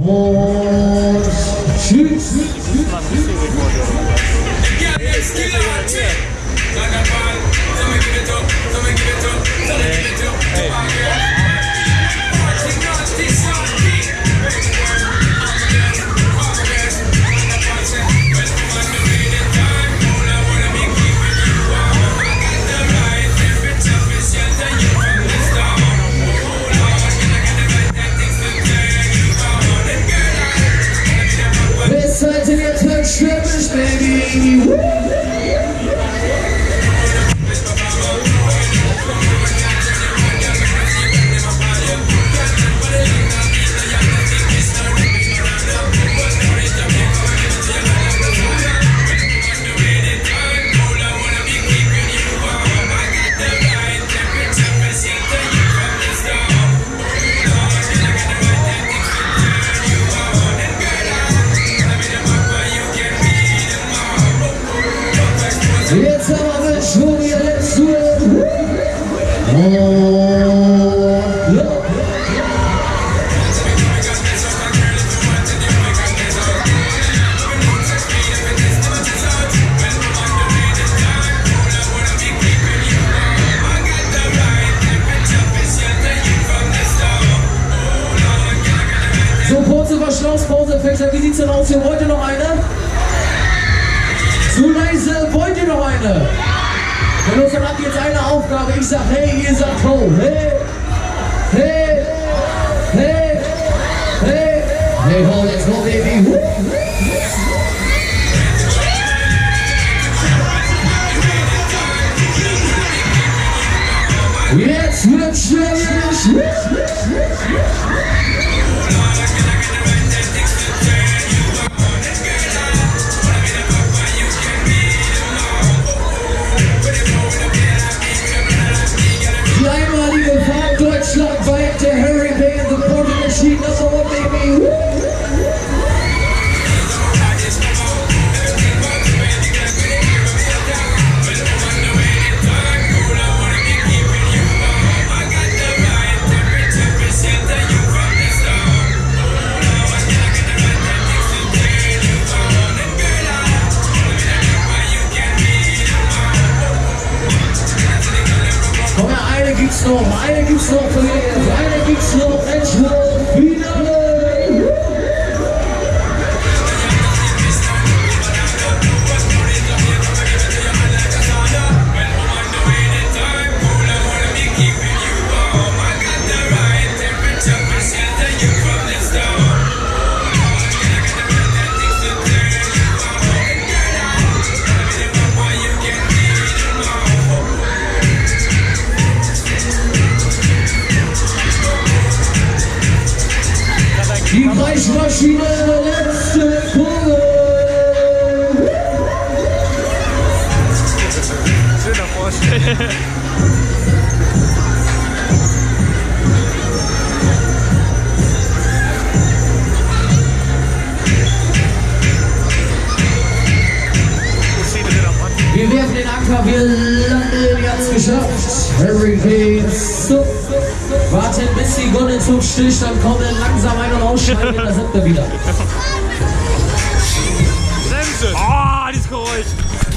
Und tschüss. Jetzt aber wird schon wieder letzte. So, kurze Verschnaufspause, Vechta, wie sieht's denn aus? Hier wollt ihr noch eine? Zu leise, wollt ihr noch eine? Wenn uns dann habt ihr jetzt eine Aufgabe, ich sag hey, ihr sagt ho, hey, hey, hey, hey, hey ho, let's go baby. Jetzt wird schwierig. Deutschlandweit der Hurricane, the Portal Machine, das war baby. Komm her, eine gibt's noch für mich, eine gibt's noch, Endspurt, Finale! Die Kreismaschine, letzte Kurve. Schöner Vorschlag. Wir werfen den Anker, wir landen, ihr habt's geschafft. Hurricanes. Warten bis die Gunne zum Stillstand kommen, langsam ein- und aussteigen, da sind wir wieder.